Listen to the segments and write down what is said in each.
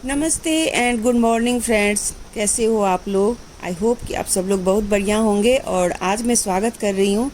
नमस्ते and good morning friends, कैसे हो आप लोग। आई होप कि आप सब लोग बहुत बढ़िया होंगे। और आज मैं स्वागत कर रही हूँ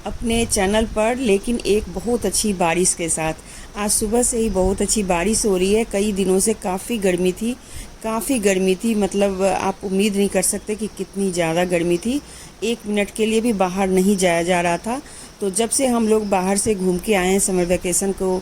अपने चैनल पर, लेकिन एक बहुत अच्छी बारिश के साथ। आज सुबह से ही बहुत अच्छी बारिश हो रही है। कई दिनों से काफ़ी गर्मी थी, मतलब आप उम्मीद नहीं कर सकते कि कितनी ज़्यादा गर्मी थी। एक मिनट के लिए भी बाहर नहीं जाया जा रहा था। तो जब से हम लोग बाहर से घूम के आए हैं, समर वैकेशन को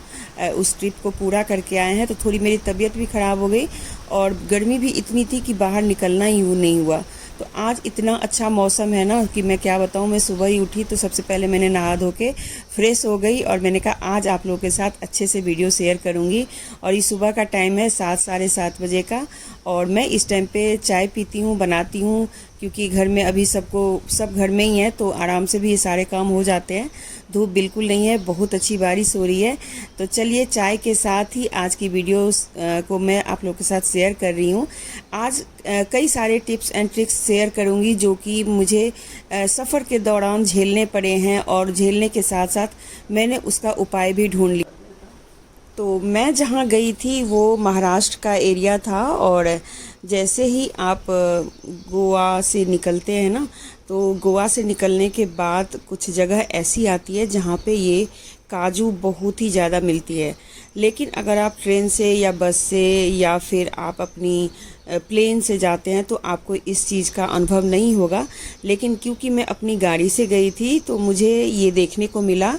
उस ट्रिप को पूरा करके आए हैं, तो थोड़ी मेरी तबीयत भी ख़राब हो गई और गर्मी भी इतनी थी कि बाहर निकलना ही नहीं हुआ। तो आज इतना अच्छा मौसम है ना कि मैं क्या बताऊँ। मैं सुबह ही उठी तो सबसे पहले मैंने नहा धो के फ्रेश हो गई और मैंने कहा आज आप लोगों के साथ अच्छे से वीडियो शेयर करूँगी। और ये सुबह का टाइम है 7 साढ़े 7 बजे का, और मैं इस टाइम पे चाय पीती हूँ, बनाती हूँ, क्योंकि घर में अभी सब घर में ही है तो आराम से भी ये सारे काम हो जाते हैं। धूप बिल्कुल नहीं है, बहुत अच्छी बारिश हो रही है। तो चलिए चाय के साथ ही आज की वीडियो को मैं आप लोगों के साथ शेयर कर रही हूँ। आज कई सारे टिप्स एंड ट्रिक्स शेयर करूँगी जो कि मुझे सफ़र के दौरान झेलने पड़े हैं, और झेलने के साथ साथ मैंने उसका उपाय भी ढूंढ लिया। तो मैं जहाँ गई थी वो महाराष्ट्र का एरिया था, और जैसे ही आप गोवा से निकलते हैं ना, तो गोवा से निकलने के बाद कुछ जगह ऐसी आती है जहाँ पे ये काजू बहुत ही ज़्यादा मिलती है। लेकिन अगर आप ट्रेन से या बस से या फिर आप अपनी प्लेन से जाते हैं तो आपको इस चीज़ का अनुभव नहीं होगा। लेकिन क्योंकि मैं अपनी गाड़ी से गई थी तो मुझे ये देखने को मिला,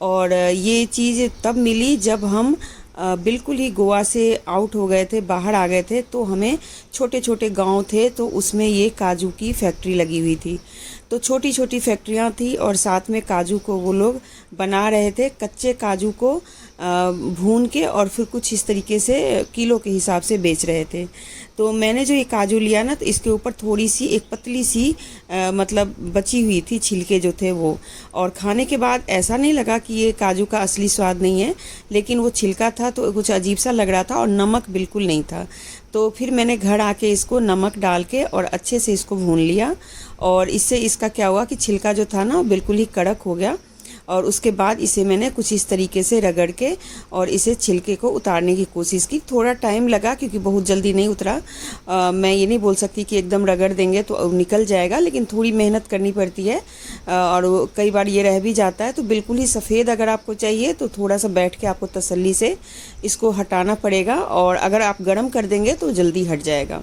और ये चीज़ तब मिली जब हम बिल्कुल ही गोवा से आउट हो गए थे, बाहर आ गए थे। तो हमें छोटे छोटे गांव थे तो उसमें ये काजू की फैक्ट्री लगी हुई थी। तो छोटी छोटी फैक्ट्रियां थी और साथ में काजू को वो लोग बना रहे थे, कच्चे काजू को भून के, और फिर कुछ इस तरीके से किलो के हिसाब से बेच रहे थे। तो मैंने जो ये काजू लिया ना, तो इसके ऊपर थोड़ी सी एक पतली सी मतलब बची हुई थी, छिलके जो थे वो। और खाने के बाद ऐसा नहीं लगा कि ये काजू का असली स्वाद नहीं है, लेकिन वो छिलका था तो कुछ अजीब सा लग रहा था, और नमक बिल्कुल नहीं था। तो फिर मैंने घर आके इसको नमक डाल के और अच्छे से इसको भून लिया, और इससे इसका क्या हुआ कि छिलका जो था ना बिल्कुल ही कड़क हो गया। और उसके बाद इसे मैंने कुछ इस तरीके से रगड़ के और इसे छिलके को उतारने की कोशिश की। थोड़ा टाइम लगा क्योंकि बहुत जल्दी नहीं उतरा। मैं ये नहीं बोल सकती कि एकदम रगड़ देंगे तो निकल जाएगा, लेकिन थोड़ी मेहनत करनी पड़ती है। और कई बार ये रह भी जाता है। तो बिल्कुल ही सफ़ेद अगर आपको चाहिए तो थोड़ा सा बैठ के आपको तसल्ली से इसको हटाना पड़ेगा, और अगर आप गर्म कर देंगे तो जल्दी हट जाएगा।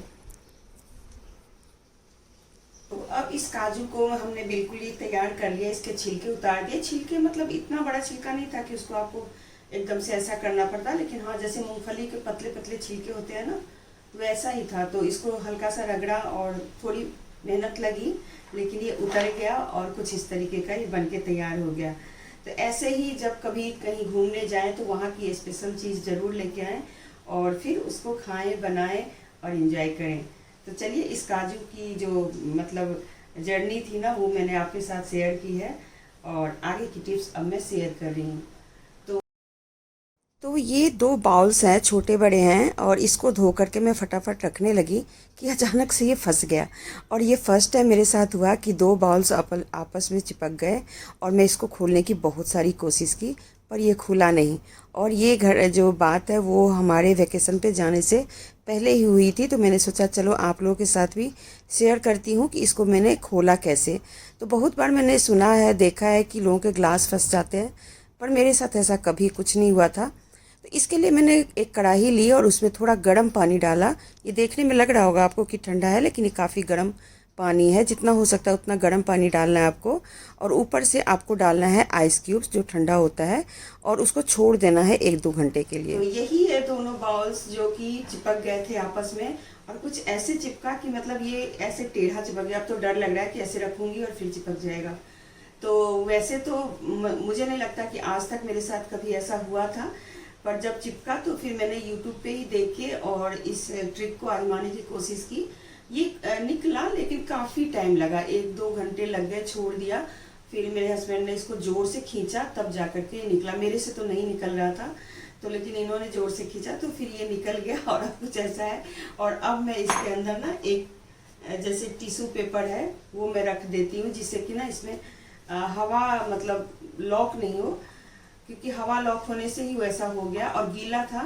तो अब इस काजू को हमने बिल्कुल ही तैयार कर लिया, इसके छिलके उतार दिए। छिलके मतलब इतना बड़ा छिलका नहीं था कि उसको आपको एकदम से ऐसा करना पड़ता, लेकिन हाँ जैसे मूंगफली के पतले पतले छिलके होते हैं ना, वैसा ही था। तो इसको हल्का सा रगड़ा और थोड़ी मेहनत लगी, लेकिन ये उतर गया और कुछ इस तरीके का ये बन के तैयार हो गया। तो ऐसे ही जब कभी कहीं घूमने जाएं तो वहाँ की स्पेशल चीज़ ज़रूर लेके आएँ, और फिर उसको खाएं, बनाएं और इंजॉय करें। तो चलिए इस काजू की जो मतलब जर्नी थी ना, वो मैंने आपके साथ शेयर की है, और आगे की टिप्स अब मैं शेयर कर रही हूँ। तो ये 2 बाउल्स हैं, छोटे बड़े हैं, और इसको धो करके मैं फटाफट रखने लगी कि अचानक से ये फंस गया। और ये फर्स्ट टाइम मेरे साथ हुआ कि 2 बाउल्स आपस में चिपक गए, और मैं इसको खोलने की बहुत सारी कोशिश की पर ये खुला नहीं। और ये घर जो बात है वो हमारे वैकेशन पे जाने से पहले ही हुई थी, तो मैंने सोचा चलो आप लोगों के साथ भी शेयर करती हूँ कि इसको मैंने खोला कैसे। तो बहुत बार मैंने सुना है, देखा है कि लोगों के ग्लास फंस जाते हैं, पर मेरे साथ ऐसा कभी कुछ नहीं हुआ था। तो इसके लिए मैंने एक कढ़ाई ली और उसमें थोड़ा गर्म पानी डाला। ये देखने में लग रहा होगा आपको कि ठंडा है, लेकिन ये काफ़ी गर्म पानी है। जितना हो सकता है उतना गर्म पानी डालना है आपको, और ऊपर से आपको डालना है आइस क्यूब्स जो ठंडा होता है, और उसको छोड़ देना है 1-2 घंटे के लिए। तो यही है दोनों बाउल्स जो कि चिपक गए थे आपस में, और कुछ ऐसे चिपका कि मतलब ये ऐसे टेढ़ा चिपक गया। अब तो डर लग रहा है कि ऐसे रखूंगी और फिर चिपक जाएगा। तो वैसे तो मुझे नहीं लगता कि आज तक मेरे साथ कभी ऐसा हुआ था, पर जब चिपका तो फिर मैंने यूट्यूब पे ही देख के और इस ट्रिक को आजमाने की कोशिश की। ये निकला, लेकिन काफ़ी टाइम लगा, 1-2 घंटे लग गए, छोड़ दिया। फिर मेरे हस्बैंड ने इसको ज़ोर से खींचा तब जा करके निकला। मेरे से तो नहीं निकल रहा था, तो लेकिन इन्होंने ज़ोर से खींचा तो फिर ये निकल गया, और अब कुछ ऐसा है। और अब मैं इसके अंदर ना एक जैसे टिश्यू पेपर है वो मैं रख देती हूँ, जिससे कि ना इसमें हवा मतलब लॉक नहीं हो, क्योंकि हवा लॉक होने से ही वैसा हो गया और गीला था।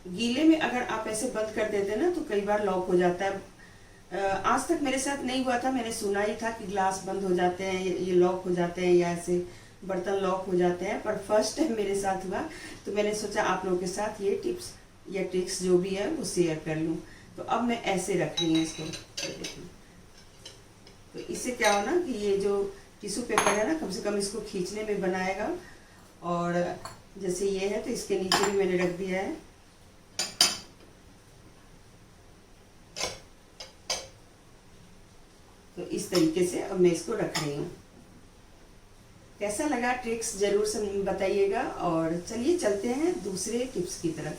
गीले में अगर आप ऐसे बंद कर देते ना तो कई बार लॉक हो जाता है। आज तक मेरे साथ नहीं हुआ था, मैंने सुना ही था कि ग्लास बंद हो जाते हैं, ये लॉक हो जाते हैं या ऐसे बर्तन लॉक हो जाते हैं, पर फर्स्ट टाइम मेरे साथ हुआ। तो मैंने सोचा आप लोगों के साथ ये टिप्स या ट्रिक्स जो भी है वो शेयर कर लूँ। तो अब मैं ऐसे रख रही हूँ इसको, तो इससे क्या हो ना कि ये जो टिश्यू पेपर है ना कम से कम इसको खींचने में बनाएगा। और जैसे ये है तो इसके नीचे भी मैंने रख दिया है। तो इस तरीके से अब मैं इसको रख रही हूँ। कैसा लगा ट्रिक्स जरूर से बताइएगा। और चलिए चलते हैं दूसरे टिप्स की तरफ।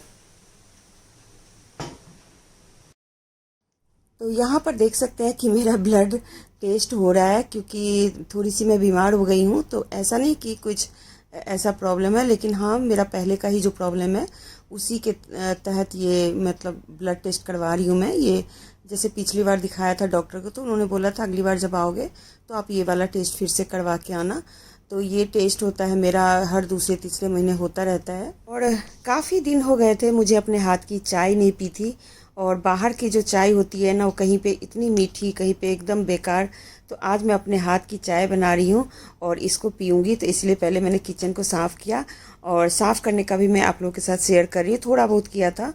तो यहाँ पर देख सकते हैं कि मेरा ब्लड टेस्ट हो रहा है, क्योंकि थोड़ी सी मैं बीमार हो गई हूँ। तो ऐसा नहीं कि कुछ ऐसा प्रॉब्लम है, लेकिन हाँ मेरा पहले का ही जो प्रॉब्लम है उसी के तहत ये मतलब ब्लड टेस्ट करवा रही हूँ मैं। ये जैसे पिछली बार दिखाया था डॉक्टर को, तो उन्होंने बोला था अगली बार जब आओगे तो आप ये वाला टेस्ट फिर से करवा के आना। तो ये टेस्ट होता है मेरा हर दूसरे तीसरे महीने होता रहता है। और काफ़ी दिन हो गए थे मुझे अपने हाथ की चाय नहीं पी थी। और बाहर की जो चाय होती है ना वो कहीं पे इतनी मीठी, कहीं पे एकदम बेकार। तो आज मैं अपने हाथ की चाय बना रही हूँ और इसको पीऊँगी। तो इसलिए पहले मैंने किचन को साफ़ किया, और साफ़ करने का भी मैं आप लोगों के साथ शेयर कर रही हूँ। थोड़ा बहुत किया था,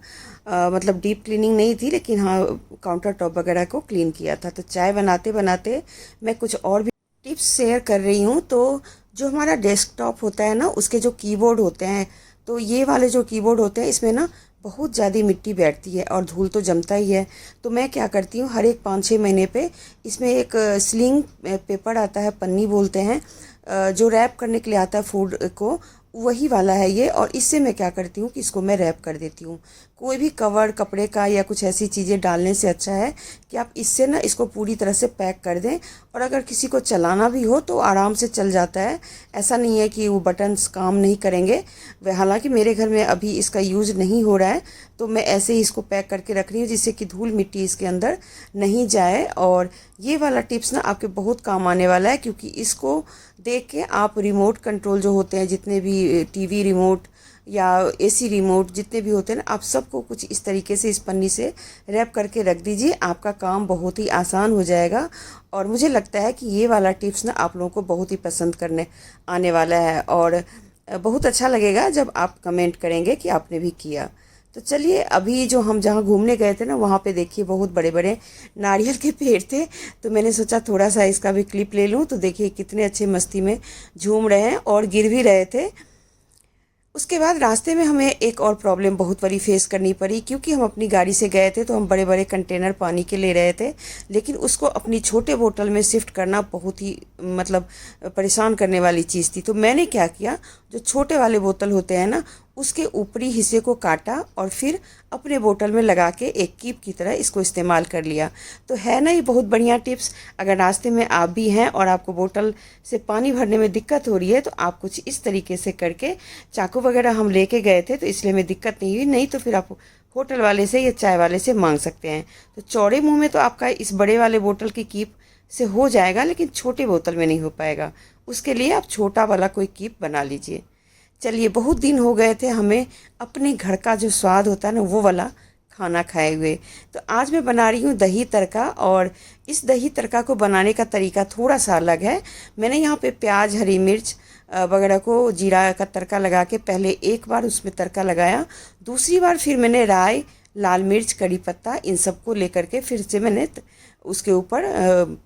मतलब डीप क्लीनिंग नहीं थी, लेकिन हाँ काउंटर टॉप वगैरह को क्लीन किया था। तो चाय बनाते बनाते मैं कुछ और भी टिप्स शेयर कर रही हूँ। तो जो हमारा डेस्कटॉप होता है ना उसके जो कीबोर्ड होते हैं, तो ये वाले जो कीबोर्ड होते हैं इसमें ना बहुत ज़्यादा मिट्टी बैठती है और धूल तो जमता ही है। तो मैं क्या करती हूँ, हर एक 5-6 महीने पे इसमें एक स्लिंग पेपर आता है, पन्नी बोलते हैं, जो रैप करने के लिए आता है फूड को, वही वाला है ये। और इससे मैं क्या करती हूँ कि इसको मैं रैप कर देती हूँ। कोई भी कवर कपड़े का या कुछ ऐसी चीज़ें डालने से अच्छा है कि आप इससे ना इसको पूरी तरह से पैक कर दें। और अगर किसी को चलाना भी हो तो आराम से चल जाता है। ऐसा नहीं है कि वो बटन्स काम नहीं करेंगे। वह हालांकि मेरे घर में अभी इसका यूज़ नहीं हो रहा है, तो मैं ऐसे ही इसको पैक करके रख रही हूँ जिससे कि धूल मिट्टी इसके अंदर नहीं जाए। और ये वाला टिप्स ना आपके बहुत काम आने वाला है, क्योंकि इसको देख के आप रिमोट कंट्रोल जो होते हैं, जितने भी टीवी रिमोट या एसी रिमोट जितने भी होते हैं ना, आप सबको कुछ इस तरीके से इस पन्नी से रैप करके रख दीजिए। आपका काम बहुत ही आसान हो जाएगा। और मुझे लगता है कि ये वाला टिप्स ना आप लोगों को बहुत ही पसंद करने आने वाला है, और बहुत अच्छा लगेगा जब आप कमेंट करेंगे कि आपने भी किया। तो चलिए, अभी जो हम जहाँ घूमने गए थे ना वहाँ पे देखिए बहुत बड़े बड़े नारियल के पेड़ थे। तो मैंने सोचा थोड़ा सा इसका भी क्लिप ले लूँ। तो देखिए कितने अच्छे मस्ती में झूम रहे हैं और गिर भी रहे थे। उसके बाद रास्ते में हमें एक और प्रॉब्लम बहुत बड़ी फेस करनी पड़ी, क्योंकि हम अपनी गाड़ी से गए थे तो हम बड़े बड़े कंटेनर पानी के ले रहे थे, लेकिन उसको अपनी छोटे बोतल में शिफ्ट करना बहुत ही मतलब परेशान करने वाली चीज़ थी। तो मैंने क्या किया, जो छोटे वाले बोतल होते हैं ना उसके ऊपरी हिस्से को काटा और फिर अपने बोतल में लगा के एक कीप की तरह इसको इस्तेमाल कर लिया। तो है ना ये बहुत बढ़िया टिप्स। अगर रास्ते में आप भी हैं और आपको बोतल से पानी भरने में दिक्कत हो रही है तो आप कुछ इस तरीके से करके, चाकू वगैरह हम लेके गए थे तो इसलिए हमें दिक्कत नहीं हुई, नहीं तो फिर आप होटल वाले से या चाय वाले से मांग सकते हैं। तो चौड़े मुँह में तो आपका इस बड़े वाले बोतल की कीप से हो जाएगा, लेकिन छोटे बोतल में नहीं हो पाएगा। उसके लिए आप छोटा वाला कोई कीप बना लीजिए। चलिए, बहुत दिन हो गए थे हमें अपने घर का जो स्वाद होता है ना वो वाला खाना खाए हुए। तो आज मैं बना रही हूँ दही तड़का, और इस दही तड़का को बनाने का तरीका थोड़ा सा अलग है। मैंने यहाँ पे प्याज, हरी मिर्च वगैरह को जीरा का तड़का लगा के पहले एक बार उसमें तड़का लगाया, दूसरी बार फिर मैंने राई, लाल मिर्च, कड़ी पत्ता इन सबको लेकर के फिर से मैंने उसके ऊपर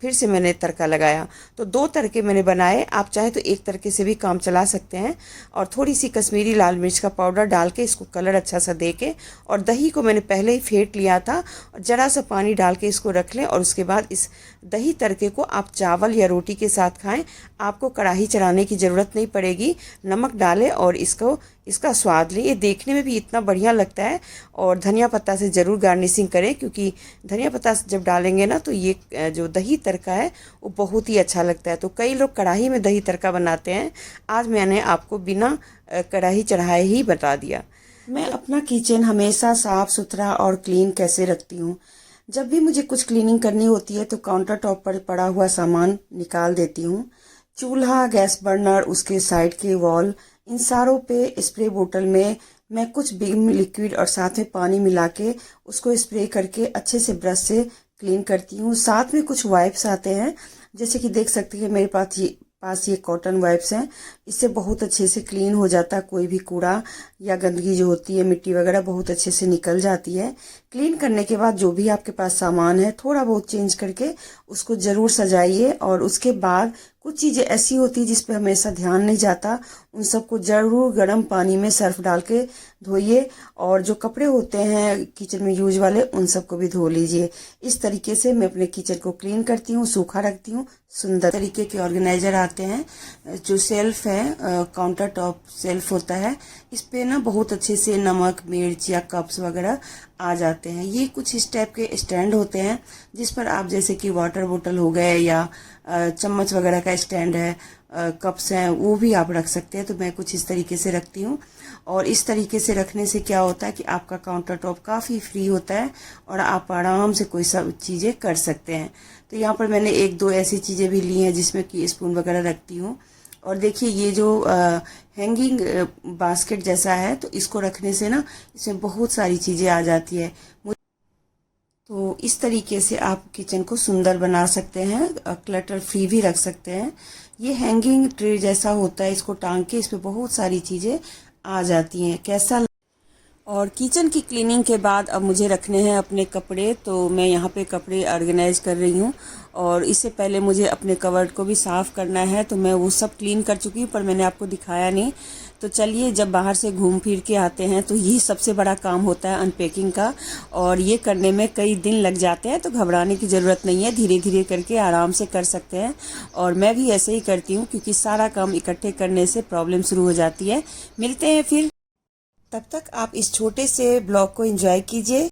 फिर से मैंने तड़का लगाया। तो 2 तड़के मैंने बनाए। आप चाहे तो एक तड़के से भी काम चला सकते हैं। और थोड़ी सी कश्मीरी लाल मिर्च का पाउडर डाल के इसको कलर अच्छा सा दे के, और दही को मैंने पहले ही फेंट लिया था, और ज़रा सा पानी डाल के इसको रख लें। और उसके बाद इस दही तड़के को आप चावल या रोटी के साथ खाएं। आपको कढ़ाई चढ़ाने की ज़रूरत नहीं पड़ेगी। नमक डालें और इसका स्वाद लें। ये देखने में भी इतना बढ़िया लगता है। और धनिया पत्ता से ज़रूर गार्निशिंग करें, क्योंकि धनिया पत्ता जब डालेंगे ना तो ये जो दही तड़का है वो बहुत ही अच्छा लगता है। तो कई लोग कढ़ाई में दही तड़का बनाते हैं, आज मैंने आपको बिना कढ़ाई चढ़ाए ही बता दिया। मैं अपना किचन हमेशा साफ़ सुथरा और क्लीन कैसे रखती हूँ। जब भी मुझे कुछ क्लीनिंग करनी होती है तो काउंटर टॉप पर पड़ा हुआ सामान निकाल देती हूँ। चूल्हा, गैस बर्नर, उसके साइड के वॉल, इन सारों पे स्प्रे बोतल में मैं कुछ विम लिक्विड और साथ में पानी मिला के उसको स्प्रे करके अच्छे से ब्रश से क्लीन करती हूँ। साथ में कुछ वाइप्स आते हैं, जैसे कि देख सकती है मेरे पास ये कॉटन वाइप्स हैं। इससे बहुत अच्छे से क्लीन हो जाता है, कोई भी कूड़ा या गंदगी जो होती है, मिट्टी वगैरह बहुत अच्छे से निकल जाती है। क्लीन करने के बाद जो भी आपके पास सामान है थोड़ा बहुत चेंज करके उसको ज़रूर सजाइए। और उसके बाद कुछ चीज़ें ऐसी होती है जिस पे हमेशा ध्यान नहीं जाता, उन सबको ज़रूर गर्म पानी में सर्फ डाल के धोइए। और जो कपड़े होते हैं किचन में यूज वाले, उन सबको भी धो लीजिए। इस तरीके से मैं अपने किचन को क्लीन करती हूँ, सूखा रखती हूँ। सुंदर तरीके के ऑर्गेनाइजर आते हैं, जो सेल्फ है, काउंटर टॉप सेल्फ होता है, इस पे ना बहुत अच्छे से नमक, मिर्च या कप्स वगैरह आ जाते हैं। ये कुछ इस टाइप के स्टैंड होते हैं जिस पर आप जैसे कि वाटर बोतल हो गए या चम्मच वगैरह का स्टैंड है, कप्स हैं, वो भी आप रख सकते हैं। तो मैं कुछ इस तरीके से रखती हूँ। और इस तरीके से रखने से क्या होता है कि आपका काउंटर टॉप काफ़ी फ्री होता है और आप आराम से कोई सब चीज़ें कर सकते हैं। तो यहाँ पर मैंने एक दो ऐसी चीज़ें भी ली हैं जिसमें कि स्पून वगैरह रखती हूँ। और देखिए ये जो हैंगिंग बास्केट जैसा है, तो इसको रखने से ना इसमें बहुत सारी चीज़ें आ जाती है। तो इस तरीके से आप किचन को सुंदर बना सकते हैं, क्लटर फ्री भी रख सकते हैं। ये हैंगिंग ट्रे जैसा होता है, इसको टांग के इस पे बहुत सारी चीज़ें आ जाती हैं। कैसा। और किचन की क्लीनिंग के बाद अब मुझे रखने हैं अपने कपड़े, तो मैं यहाँ पे कपड़े ऑर्गेनाइज कर रही हूँ। और इससे पहले मुझे अपने कवर्ड को भी साफ़ करना है, तो मैं वो सब क्लीन कर चुकी हूँ, पर मैंने आपको दिखाया नहीं। तो चलिए, जब बाहर से घूम फिर के आते हैं तो ये सबसे बड़ा काम होता है अनपैकिंग का, और ये करने में कई दिन लग जाते हैं। तो घबराने की ज़रूरत नहीं है, धीरे धीरे करके आराम से कर सकते हैं। और मैं भी ऐसे ही करती हूँ, क्योंकि सारा काम इकट्ठे करने से प्रॉब्लम शुरू हो जाती है। मिलते हैं फिर। तब तक आप इस छोटे से ब्लॉग को एंजॉय कीजिए।